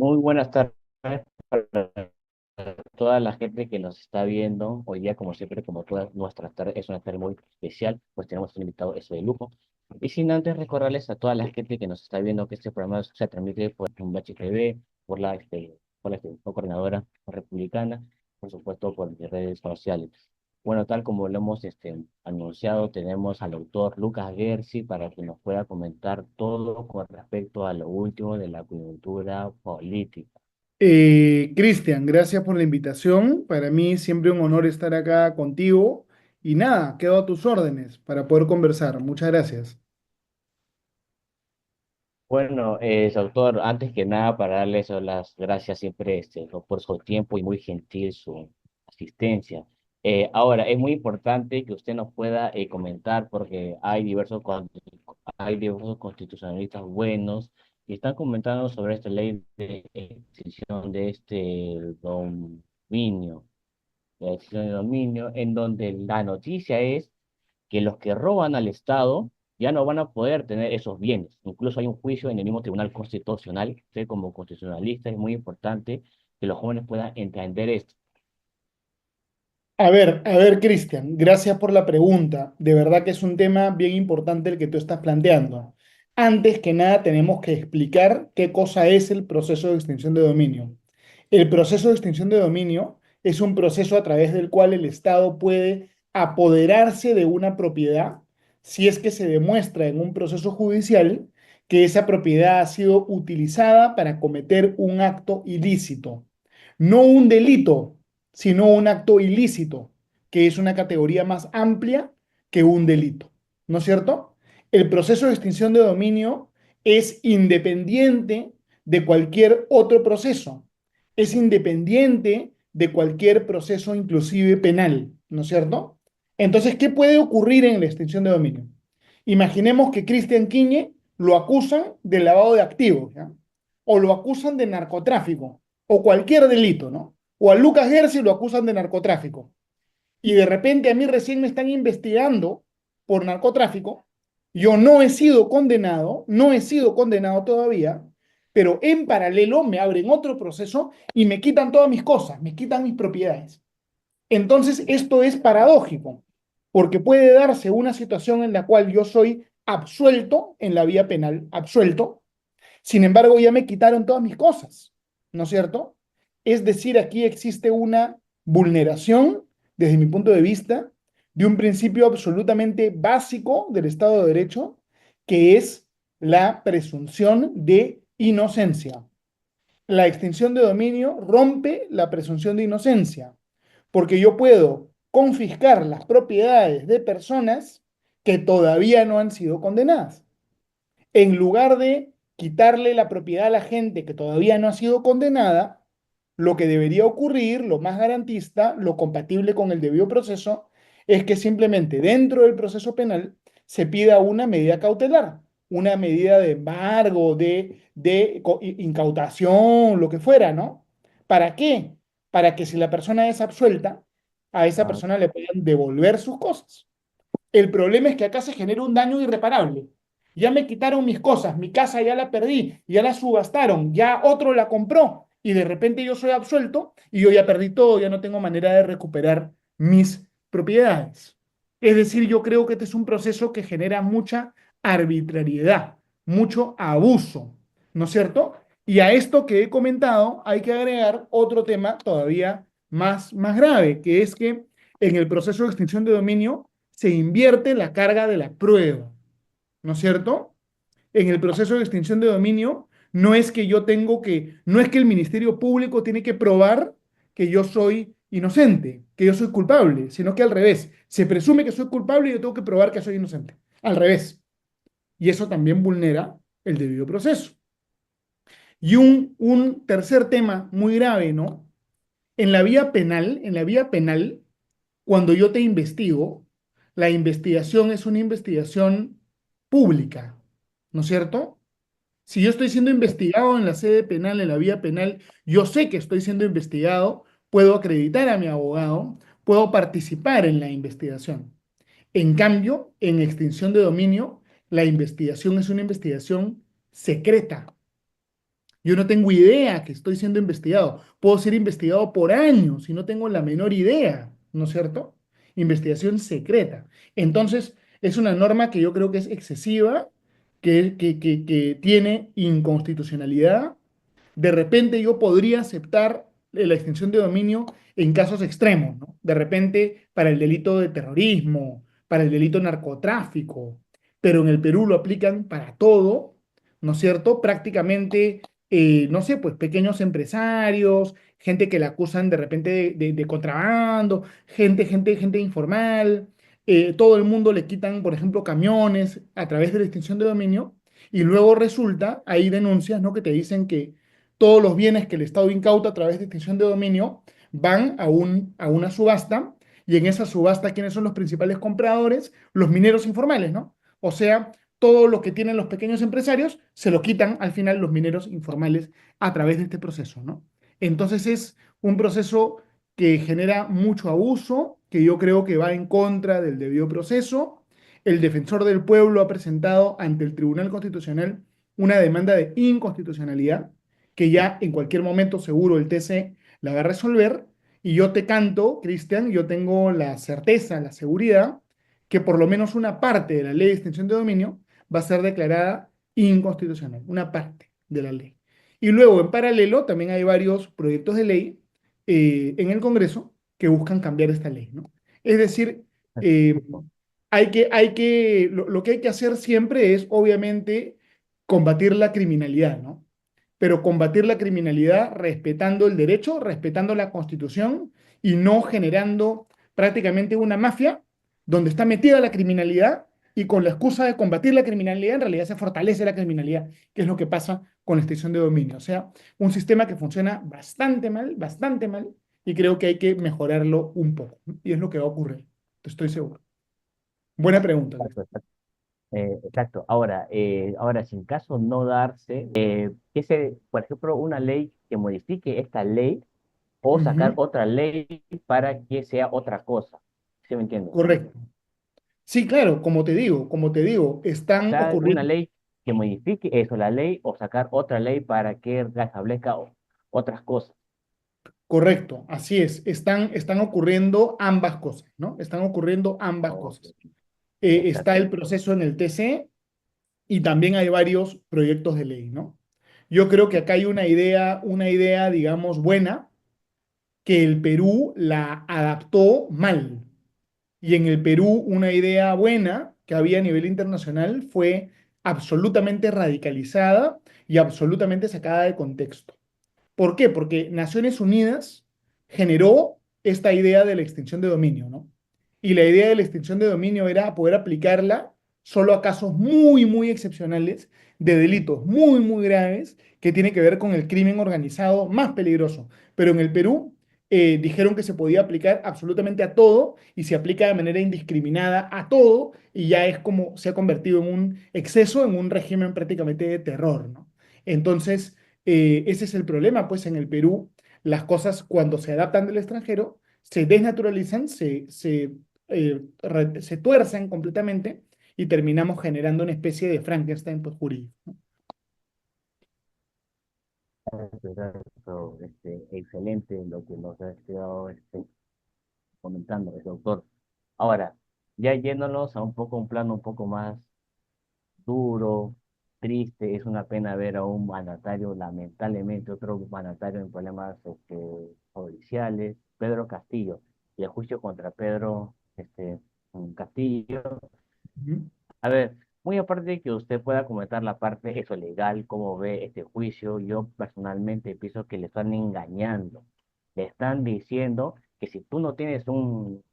Muy buenas tardes para toda la gente que nos está viendo. Hoy día, como siempre, como todas nuestras tardes, es una tarde muy especial, pues tenemos un invitado eso de lujo. Y sin antes recordarles a toda la gente que nos está viendo que este programa se transmite por Tumbachi TV, por la coordinadora republicana, por supuesto por mis redes sociales. Bueno, tal como lo hemos anunciado, tenemos al autor Lucas Gersi para que nos pueda comentar todo con respecto a lo último de la coyuntura política. Cristian, gracias por la invitación. Para mí siempre un honor estar acá contigo. Y nada, quedo a tus órdenes para poder conversar. Muchas gracias. Bueno, doctor, antes que nada, para darles las gracias siempre por su tiempo y muy gentil su asistencia. Ahora, es muy importante que usted nos pueda comentar porque hay diversos constitucionalistas buenos y están comentando sobre esta ley de extinción de este dominio, de extinción de dominio, en donde la noticia es que los que roban al Estado ya no van a poder tener esos bienes. Incluso hay un juicio en el mismo Tribunal Constitucional. Usted como constitucionalista es muy importante que los jóvenes puedan entender esto. Cristian, gracias por la pregunta. De verdad que es un tema bien importante el que tú estás planteando. Antes que nada, tenemos que explicar qué cosa es el proceso de extinción de dominio. El proceso de extinción de dominio es un proceso a través del cual el Estado puede apoderarse de una propiedad si es que se demuestra en un proceso judicial que esa propiedad ha sido utilizada para cometer un acto ilícito. No un delito, sino un acto ilícito, que es una categoría más amplia que un delito. ¿No es cierto? El proceso de extinción de dominio es independiente de cualquier otro proceso, es independiente de cualquier proceso, inclusive penal, ¿no es cierto? Entonces, ¿qué puede ocurrir en la extinción de dominio? Imaginemos que Cristian Quiñe lo acusan de lavado de activos, ¿ya? O lo acusan de narcotráfico, o cualquier delito, ¿no? O a Lucas Gersi lo acusan de narcotráfico. Y de repente a mí recién me están investigando por narcotráfico. Yo no he sido condenado, no he sido condenado todavía, pero en paralelo me abren otro proceso y me quitan todas mis cosas, me quitan mis propiedades. Entonces, esto es paradójico, porque puede darse una situación en la cual yo soy absuelto en la vía penal, absuelto, sin embargo, ya me quitaron todas mis cosas, ¿no es cierto? Es decir, aquí existe una vulneración, desde mi punto de vista, de un principio absolutamente básico del Estado de Derecho, que es la presunción de inocencia. La extinción de dominio rompe la presunción de inocencia, porque yo puedo confiscar las propiedades de personas que todavía no han sido condenadas. En lugar de quitarle la propiedad a la gente que todavía no ha sido condenada, lo que debería ocurrir, lo más garantista, lo compatible con el debido proceso, es que simplemente dentro del proceso penal se pida una medida cautelar, una medida de embargo, de incautación, lo que fuera, ¿no? ¿Para qué? Para que si la persona es absuelta, a esa Ah, persona le puedan devolver sus cosas. El problema es que acá se genera un daño irreparable. Ya me quitaron mis cosas, mi casa ya la perdí, ya la subastaron, ya otro la compró y de repente yo soy absuelto y yo ya perdí todo, ya no tengo manera de recuperar mis propiedades. Es decir, yo creo que este es un proceso que genera mucha arbitrariedad, mucho abuso, ¿no es cierto? Y a esto que he comentado hay que agregar otro tema todavía más grave, que es que en el proceso de extinción de dominio se invierte la carga de la prueba, ¿no es cierto? En el proceso de extinción de dominio no es que yo tengo que, no es que el Ministerio Público tiene que probar que yo soy inocente, que yo soy culpable, sino que al revés, se presume que soy culpable y yo tengo que probar que soy inocente. Al revés. Y eso también vulnera el debido proceso. Y un tercer tema muy grave, ¿no? En la vía penal, cuando yo te investigo, la investigación es una investigación pública, ¿no es cierto? Si yo estoy siendo investigado en la sede penal, en la vía penal, yo sé que estoy siendo investigado, puedo acreditar a mi abogado, puedo participar en la investigación. En cambio, en extinción de dominio, la investigación es una investigación secreta, Yo no tengo idea que estoy siendo investigado. Puedo ser investigado por años y no tengo la menor idea, ¿no es cierto? Investigación secreta. Entonces, es una norma que yo creo que es excesiva, que tiene inconstitucionalidad. De repente yo podría aceptar la extinción de dominio en casos extremos, ¿no? De repente para el delito de terrorismo, para el delito de narcotráfico, pero en el Perú lo aplican para todo, ¿no es cierto? Prácticamente, no sé, pues pequeños empresarios, gente que la acusan de repente de contrabando, gente informal, todo el mundo le quitan, por ejemplo, camiones a través de la extinción de dominio y luego resulta, hay denuncias, ¿no? Que te dicen que todos los bienes que el Estado incauta a través de extinción de dominio van a una subasta y en esa subasta, ¿quiénes son los principales compradores? Los mineros informales, ¿no? O sea, todo lo que tienen los pequeños empresarios se lo quitan al final los mineros informales a través de este proceso, ¿no? Entonces es un proceso que genera mucho abuso, que yo creo que va en contra del debido proceso. El defensor del pueblo ha presentado ante el Tribunal Constitucional una demanda de inconstitucionalidad que ya en cualquier momento seguro el TC la va a resolver. Y yo te canto, Cristian, yo tengo la certeza, la seguridad, que por lo menos una parte de la ley de extinción de dominio va a ser declarada inconstitucional, una parte de la ley. Y luego, en paralelo, también hay varios proyectos de ley en el Congreso que buscan cambiar esta ley, ¿no? Es decir, eh, lo que hay que hacer siempre es, obviamente, combatir la criminalidad, ¿no? Pero combatir la criminalidad respetando el derecho, respetando la Constitución y no generando prácticamente una mafia donde está metida la criminalidad y con la excusa de combatir la criminalidad en realidad se fortalece la criminalidad, que es lo que pasa con la extinción de dominio. O sea, un sistema que funciona bastante mal, y creo que hay que mejorarlo un poco, ¿no? Y es lo que va a ocurrir, estoy seguro. Buena pregunta, Luis. Exacto, exacto. Exacto. Ahora, ahora, si en caso no darse, por ejemplo, una ley que modifique esta ley o sacar Ujú, otra ley para que sea otra cosa. ¿Sí me entiendes? correcto. Sí, claro, como te digo, O están sea, una ocurriendo. ley que modifique eso, la ley, o sacar otra ley para que establezca otras cosas. Correcto, así es. Están ocurriendo ambas cosas, ¿no? Están ocurriendo ambas Ok, cosas. Está exacto. el proceso en el TC y también hay varios proyectos de ley, ¿no? Yo creo que acá hay una idea, digamos, buena, que el Perú la adaptó mal. Y en el Perú, una idea buena que había a nivel internacional fue absolutamente radicalizada y absolutamente sacada de contexto. ¿Por qué? Porque Naciones Unidas generó esta idea de la extinción de dominio, ¿no? Y la idea de la extinción de dominio era poder aplicarla solo a casos muy excepcionales de delitos muy graves que tiene que ver con el crimen organizado más peligroso. Pero en el Perú dijeron que se podía aplicar absolutamente a todo y se aplica de manera indiscriminada a todo y ya es como se ha convertido en un exceso, en un régimen prácticamente de terror, ¿no? Entonces, ese es el problema, pues en el Perú las cosas cuando se adaptan del extranjero se desnaturalizan, se tuercen completamente y terminamos generando una especie de Frankenstein pues, jurídico, ¿no? Exacto, excelente lo que nos ha estado comentando el doctor. Ahora, ya yéndonos a un plano un poco más duro, triste, es una pena ver a un mandatario, lamentablemente, otro mandatario en problemas judiciales, Pedro Castillo, y el juicio contra Pedro Castillo. Ujú. A ver, muy aparte de que usted pueda comentar la parte eso legal, cómo ve este juicio, yo personalmente pienso que le están engañando. Le están diciendo que si tú no tienes un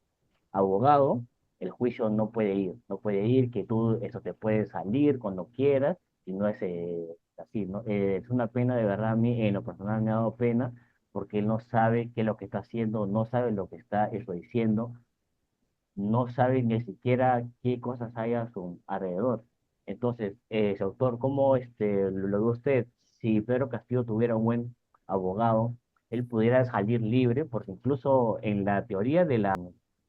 abogado, el juicio no puede ir, que tú eso te puede salir cuando quieras, y no es así, ¿no? Es una pena, de verdad, a mí en lo personal me ha dado pena, porque él no sabe qué es lo que está haciendo, no sabe lo que está eso diciendo, no sabe ni siquiera qué cosas hay a su alrededor. Entonces, ese autor, ¿cómo lo ve usted? Si Pedro Castillo tuviera un buen abogado, él pudiera salir libre, porque incluso en la teoría de la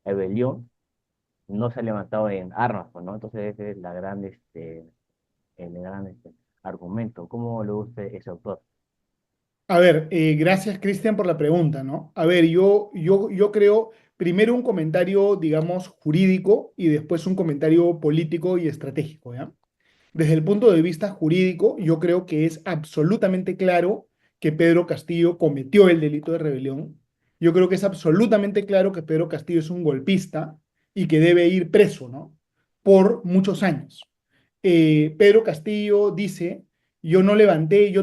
rebelión, no se ha levantado en armas, pues, ¿no? Entonces ese es el gran argumento. ¿Cómo le gusta ese autor? A ver, gracias Cristian por la pregunta, ¿no? A ver, yo creo primero un comentario, digamos, jurídico y después un comentario político y estratégico, ¿ya? Desde el punto de vista jurídico, yo creo que es absolutamente claro que Pedro Castillo cometió el delito de rebelión. Yo creo que es absolutamente claro que Pedro Castillo es un golpista y que debe ir preso, ¿no? Por muchos años. Pedro Castillo dice, yo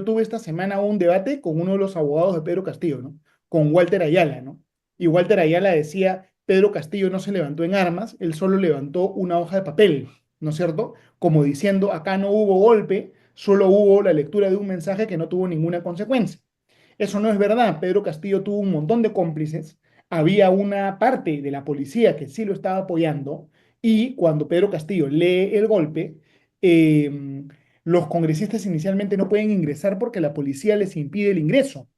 tuve esta semana un debate con uno de los abogados de Pedro Castillo, ¿no? Con Walter Ayala, ¿no? Y Walter Ayala decía, Pedro Castillo no se levantó en armas, él solo levantó una hoja de papel, ¿no es cierto? Como diciendo, acá no hubo golpe, solo hubo la lectura de un mensaje que no tuvo ninguna consecuencia. Eso no es verdad. Pedro Castillo tuvo un montón de cómplices. Había una parte de la policía que sí lo estaba apoyando y cuando Pedro Castillo lee el golpe, eh, los congresistas inicialmente no pueden ingresar porque la policía les impide el ingreso.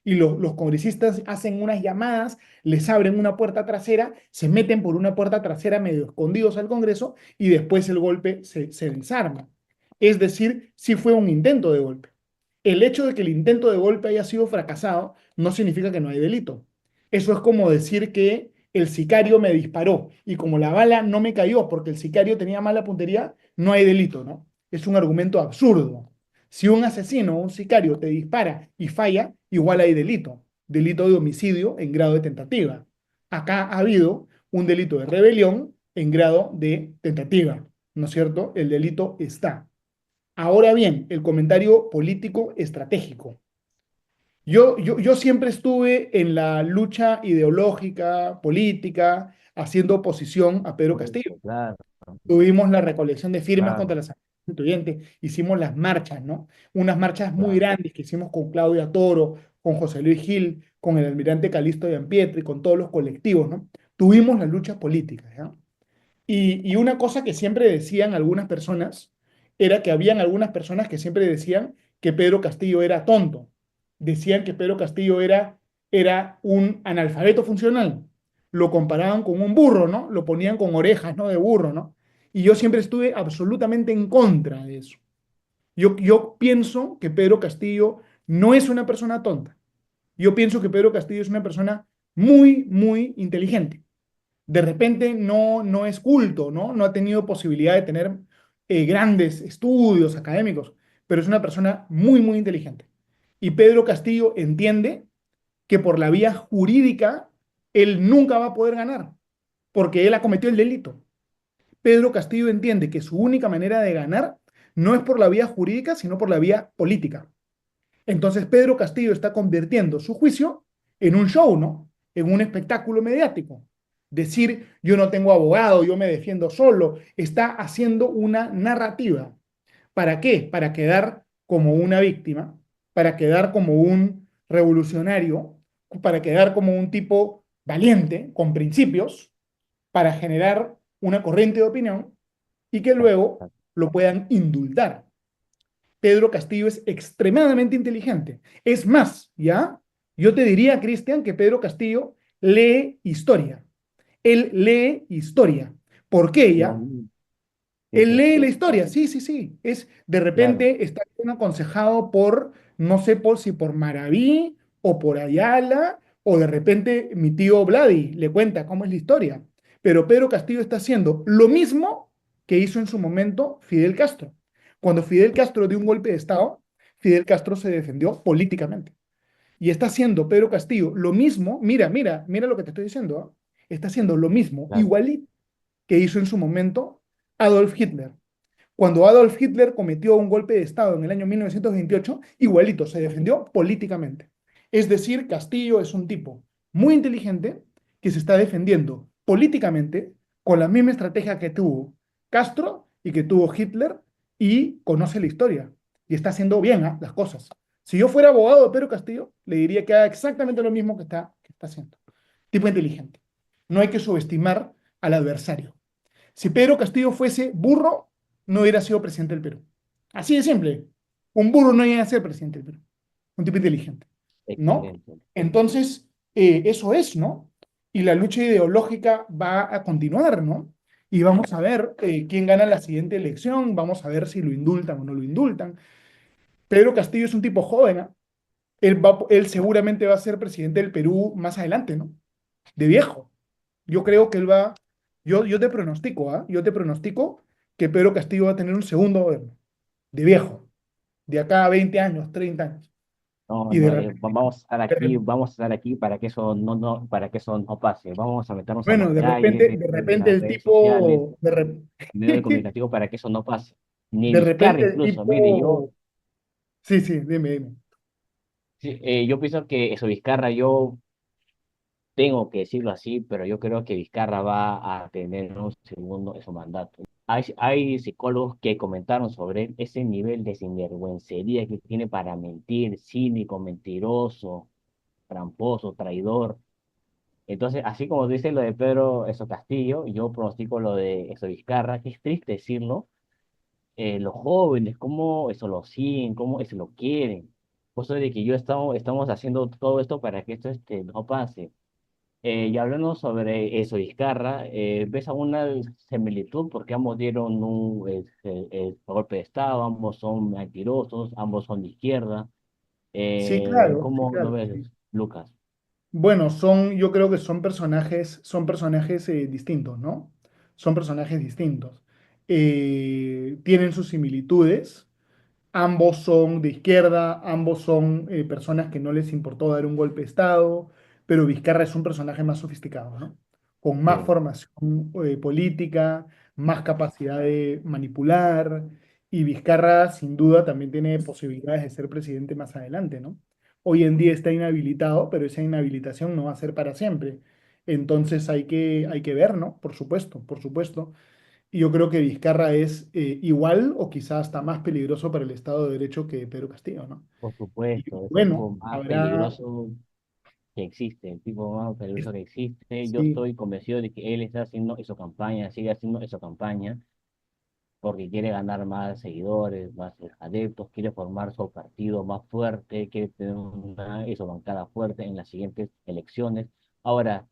Y los congresistas hacen unas llamadas, les abren una puerta trasera, se meten por una puerta trasera medio escondidos al Congreso y después el golpe se desarma. Es decir, sí fue un intento de golpe. El hecho de que el intento de golpe haya sido fracasado no significa que no hay delito. Eso es como decir que el sicario me disparó y como la bala no me cayó porque el sicario tenía mala puntería, no hay delito, ¿no? Es un argumento absurdo. Si un asesino o un sicario te dispara y falla, igual hay delito. Delito de homicidio en grado de tentativa. Acá ha habido un delito de rebelión en grado de tentativa, ¿no es cierto? El delito está. Ahora bien, el comentario político estratégico. Yo siempre estuve en la lucha ideológica, política, haciendo oposición a Pedro Castillo. Correcto, claro, Tuvimos la recolección de firmas contra claro, la Asamblea Constituyente, hicimos las marchas, ¿no? Unas marchas muy claro, grandes que hicimos con Claudia Toro, con José Luis Gil, con el almirante Calixto de Ampietri, con todos los colectivos, ¿no? Tuvimos las luchas políticas, ¿ya? Y una cosa que siempre decían algunas personas era que habían algunas personas que siempre decían que Pedro Castillo era tonto. Decían que Pedro Castillo era un analfabeto funcional. Lo comparaban con un burro, ¿no? Lo ponían con orejas, ¿no? De burro, ¿no? Y yo siempre estuve absolutamente en contra de eso. Yo pienso que Pedro Castillo no es una persona tonta. Yo pienso que Pedro Castillo es una persona muy, muy inteligente. De repente no es culto, ¿no? No ha tenido posibilidad de tener grandes estudios académicos, pero es una persona muy, muy inteligente. Y Pedro Castillo entiende que por la vía jurídica él nunca va a poder ganar, porque él ha cometido el delito. Pedro Castillo entiende que su única manera de ganar no es por la vía jurídica, sino por la vía política. Entonces Pedro Castillo está convirtiendo su juicio en un show, ¿no? En un espectáculo mediático. Decir, yo no tengo abogado, yo me defiendo solo, está haciendo una narrativa. ¿Para qué? Para quedar como una víctima, para quedar como un revolucionario, para quedar como un tipo valiente, con principios, para generar una corriente de opinión y que luego exacto, lo puedan indultar. Pedro Castillo es extremadamente inteligente. Es más, ¿ya? Yo te diría, Cristian, que Pedro Castillo lee historia. Él lee historia. ¿Por qué no, ya? sí, Él sí, lee la sí, historia, sí, sí, sí. Es, de claro, repente está bien aconsejado por, no sé por si por Maraví o por Ayala, o de repente mi tío Vladi le cuenta cómo es la historia. Pero Pedro Castillo está haciendo lo mismo que hizo en su momento Fidel Castro. Cuando Fidel Castro dio un golpe de Estado, Fidel Castro se defendió políticamente. Y está haciendo Pedro Castillo lo mismo, mira lo que te estoy diciendo, ¿ah? Está haciendo lo mismo, claro, igualito que hizo en su momento Adolf Hitler. Cuando Adolf Hitler cometió un golpe de Estado en el año 1928, igualito, se defendió políticamente. Es decir, Castillo es un tipo muy inteligente que se está defendiendo políticamente con la misma estrategia que tuvo Castro y que tuvo Hitler y conoce la historia y está haciendo bien, ¿ah?, las cosas. Si yo fuera abogado de Pedro Castillo, le diría que haga exactamente lo mismo que está haciendo. Tipo inteligente. No hay que subestimar al adversario. Si Pedro Castillo fuese burro, no hubiera sido presidente del Perú. Así de simple. Un burro no iba a ser presidente del Perú. Un tipo inteligente, ¿no? excelente. Entonces, eso es, ¿no? Y la lucha ideológica va a continuar, ¿no? Y vamos a ver quién gana la siguiente elección, vamos a ver si lo indultan o no lo indultan. Pedro Castillo es un tipo joven, ¿ah? él seguramente va a ser presidente del Perú más adelante, ¿no? De viejo. Yo creo que él va, yo te pronostico, ¿ah? Yo te pronostico que Pedro Castillo va a tener un segundo gobierno, de viejo, de acá a 20 años, 30 años. No, Y de no, repente, de repente- vamos a estar aquí para que eso para que eso no pase. Vamos a meternos a bueno, las calles, de en repente las el redes sociales, tipo, medios de comunicativo para que eso no pase. Ni de Vizcarra repente el incluso, mire, tipo, sí, sí, dime, dime. yo pienso que eso Vizcarra, yo tengo que decirlo así, pero yo creo que Vizcarra va a tener un segundo su mandato. Hay psicólogos que comentaron sobre ese nivel de sinvergüencería que tiene para mentir, cínico, mentiroso, tramposo, traidor. Entonces, así como dice lo de Pedro eso Castillo, yo pronostico lo de eso Vizcarra, que es triste decirlo, los jóvenes, cómo eso lo siguen, cómo eso lo quieren. Por eso de que estamos haciendo todo esto para que esto no pase. Y hablando sobre eso, Vizcarra, ¿ves alguna similitud? Porque ambos dieron golpe de Estado, ambos son mentirosos, ambos son de izquierda. Sí, ¿Cómo lo claro, ves, sí. Lucas? Bueno, yo creo que son personajes distintos, ¿no? Son personajes distintos. Tienen sus similitudes. Ambos son de izquierda, ambos son personas que no les importó dar un golpe de Estado, pero Vizcarra es un personaje más sofisticado, ¿no? Con más Sí, formación política, más capacidad de manipular, y Vizcarra sin duda también tiene posibilidades de ser presidente más adelante, ¿no? Hoy en día está inhabilitado, pero esa inhabilitación no va a ser para siempre. Entonces hay que ver, ¿no? Por supuesto, por supuesto. Y yo creo que Vizcarra es igual o quizás hasta más peligroso para el Estado de Derecho que Pedro Castillo, ¿no? por Y supuesto, es el tipo bueno, más habrá, peligroso que existe, el tipo más peligroso que existe. Yo sí, estoy convencido de que él está haciendo esa campaña, sigue haciendo esa campaña, porque quiere ganar más seguidores, más adeptos, quiere formar su partido más fuerte, quiere tener su bancada fuerte en las siguientes elecciones. Ahora,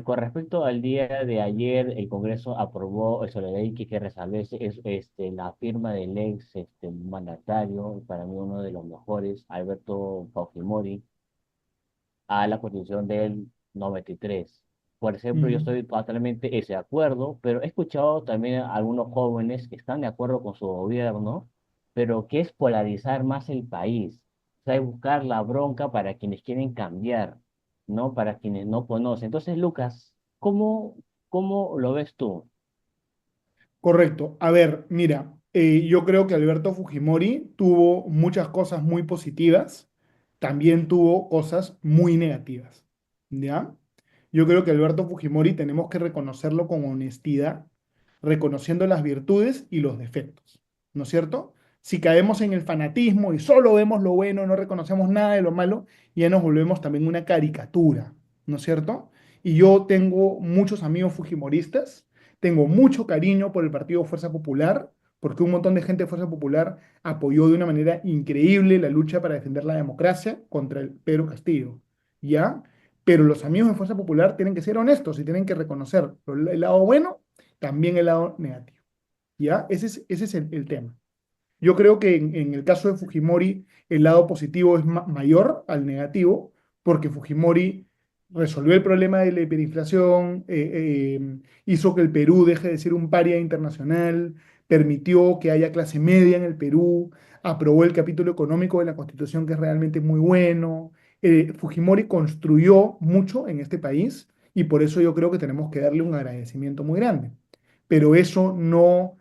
con respecto al día de ayer, el Congreso aprobó eso, la ley que restablece la firma del ex mandatario, para mí uno de los mejores, Alberto Fujimori, a la Constitución del 93. Por ejemplo, yo mm, estoy totalmente ese de acuerdo, pero he escuchado también a algunos jóvenes que están de acuerdo con su gobierno, pero que es polarizar más el país, o sea, es buscar la bronca para quienes quieren cambiar, ¿no? Para quienes no conocen. Entonces, Lucas, ¿cómo lo ves tú? correcto. A ver, mira, yo creo que Alberto Fujimori tuvo muchas cosas muy positivas, también tuvo cosas muy negativas, ¿ya? Yo creo que Alberto Fujimori tenemos que reconocerlo con honestidad, reconociendo las virtudes y los defectos, ¿no es cierto? Si caemos en el fanatismo y solo vemos lo bueno, no reconocemos nada de lo malo, ya nos volvemos también una caricatura, ¿no es cierto? Y yo tengo muchos amigos fujimoristas, tengo mucho cariño por el Partido Fuerza Popular, porque un montón de gente de Fuerza Popular apoyó de una manera increíble la lucha para defender la democracia contra el Pedro Castillo, ¿ya? Pero los amigos de Fuerza Popular tienen que ser honestos y tienen que reconocer el lado bueno, también el lado negativo. ¿Ya? Ese es el tema. Yo creo que en el caso de Fujimori, el lado positivo es mayor al negativo, porque Fujimori resolvió el problema de la hiperinflación, hizo que el Perú deje de ser un paria internacional, permitió que haya clase media en el Perú, aprobó el capítulo económico de la Constitución, que es realmente muy bueno. Fujimori construyó mucho en este país y por eso yo creo que tenemos que darle un agradecimiento muy grande. Pero eso no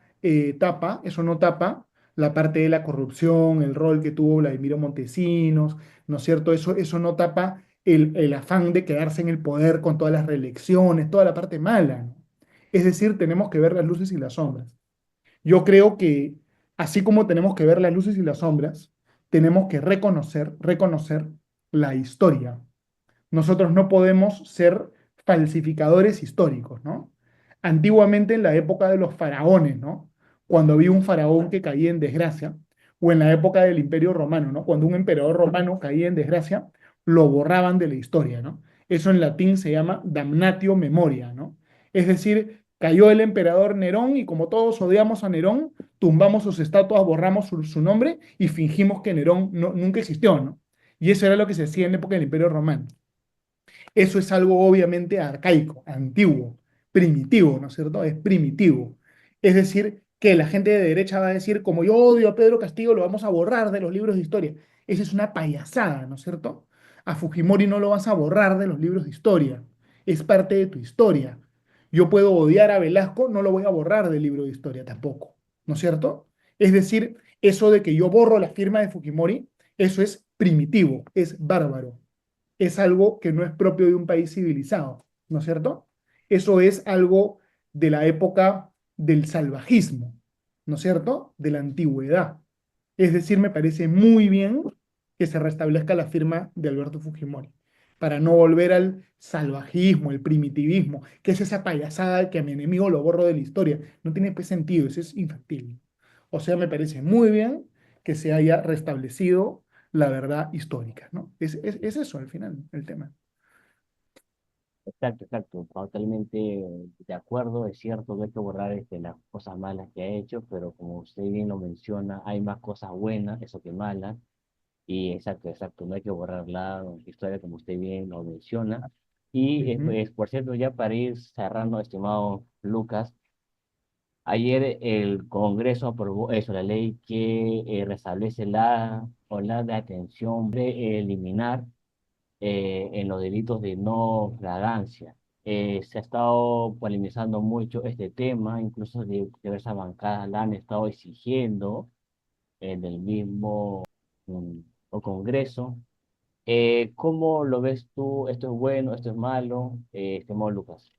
tapa la parte de la corrupción, el rol que tuvo Vladimiro Montesinos, ¿no es cierto? Eso no tapa el afán de quedarse en el poder con todas las reelecciones, toda la parte mala, ¿no? Es decir, tenemos que ver las luces y las sombras. Yo creo que así como tenemos que ver las luces y las sombras, tenemos que reconocer la historia. Nosotros no podemos ser falsificadores históricos, ¿no? Antiguamente en la época de los faraones, ¿no? Cuando había un faraón que caía en desgracia, o en la época del Imperio Romano, ¿no? Cuando un emperador romano caía en desgracia, lo borraban de la historia, ¿no? Eso en latín se llama damnatio memoria, ¿no? Es decir, cayó el emperador Nerón y como todos odiamos a Nerón, tumbamos sus estatuas, borramos su nombre y fingimos que Nerón nunca existió, ¿no? Y eso era lo que se hacía en la época del Imperio Romano. Eso es algo obviamente arcaico, antiguo, primitivo, ¿no es cierto? Es primitivo. Es decir, que la gente de derecha va a decir, como yo odio a Pedro Castillo, lo vamos a borrar de los libros de historia. Esa es una payasada, ¿no es cierto? A Fujimori no lo vas a borrar de los libros de historia. Es parte de tu historia. Yo puedo odiar a Velasco, no lo voy a borrar del libro de historia tampoco, ¿no es cierto? Es decir, eso de que yo borro la firma de Fujimori, eso es primitivo, es bárbaro, es algo que no es propio de un país civilizado, ¿no es cierto? Eso es algo de la época del salvajismo, ¿no es cierto? De la antigüedad. Es decir, me parece muy bien que se restablezca la firma de Alberto Fujimori, para no volver al salvajismo, el primitivismo, que es esa payasada de que a mi enemigo lo borro de la historia. No tiene pues sentido, eso es infactible. O sea, me parece muy bien que se haya restablecido la verdad histórica, ¿no? Es eso al final, el tema. Exacto, exacto, totalmente de acuerdo, es cierto que hay que borrar las cosas malas que ha hecho, pero como usted bien lo menciona, hay más cosas buenas, eso que malas, y exacto, exacto, no hay que borrar la historia como usted bien lo menciona. Y Ujú. pues, por cierto, ya para ir cerrando, estimado Lucas, ayer el Congreso aprobó eso, la ley que restablece la ola de atención de eliminar en los delitos de no flagrancia. Se ha estado polemizando mucho este tema, incluso diversas bancadas la han estado exigiendo en el mismo mm, o Congreso. ¿Cómo lo ves tú? ¿Esto es bueno? ¿Esto es malo? Estimado Lucas.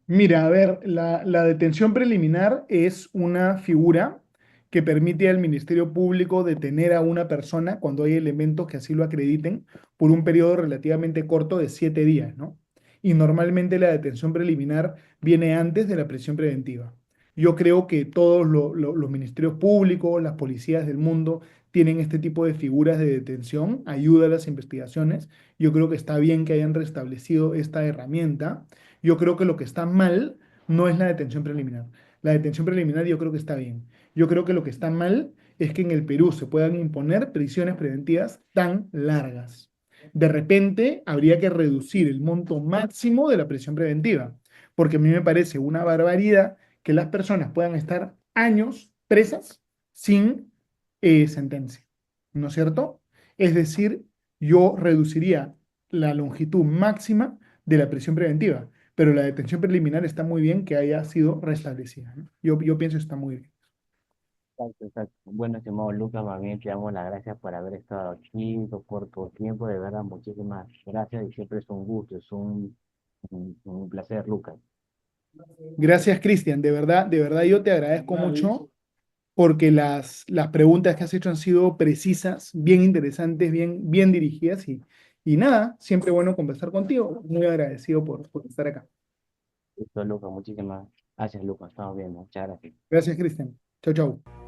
Mira, a ver, la detención preliminar es una figura que permite al Ministerio Público detener a una persona cuando hay elementos que así lo acrediten por un periodo relativamente corto de 7 días, ¿no? Y normalmente la detención preliminar viene antes de la prisión preventiva. Yo creo que todos los ministerios públicos, las policías del mundo tienen este tipo de figuras de detención, ayuda a las investigaciones. Yo creo que está bien que hayan restablecido esta herramienta. Yo creo que lo que está mal no es la detención preliminar. La detención preliminar yo creo que está bien. Yo creo que lo que está mal es que en el Perú se puedan imponer prisiones preventivas tan largas. De repente habría que reducir el monto máximo de la prisión preventiva, porque a mí me parece una barbaridad que las personas puedan estar años presas sin sentencia, ¿no es cierto? Es decir, yo reduciría la longitud máxima de la prisión preventiva, pero la detención preliminar está muy bien que haya sido restablecida, ¿no? Yo pienso que está muy bien. Exacto, exacto. Bueno, estimado Lucas, más bien te damos las gracias por haber estado aquí por tu tiempo. De verdad, muchísimas gracias y siempre es un gusto, es un placer, Lucas. Gracias, Cristian. De verdad yo te agradezco mucho porque las preguntas que has hecho han sido precisas, bien interesantes, bien dirigidas y nada, siempre bueno conversar contigo. Muy agradecido por estar acá. Listo, Lucas, muchísimas gracias, Lucas. Estamos bien, muchas gracias. Gracias, Cristian. Chau, chau.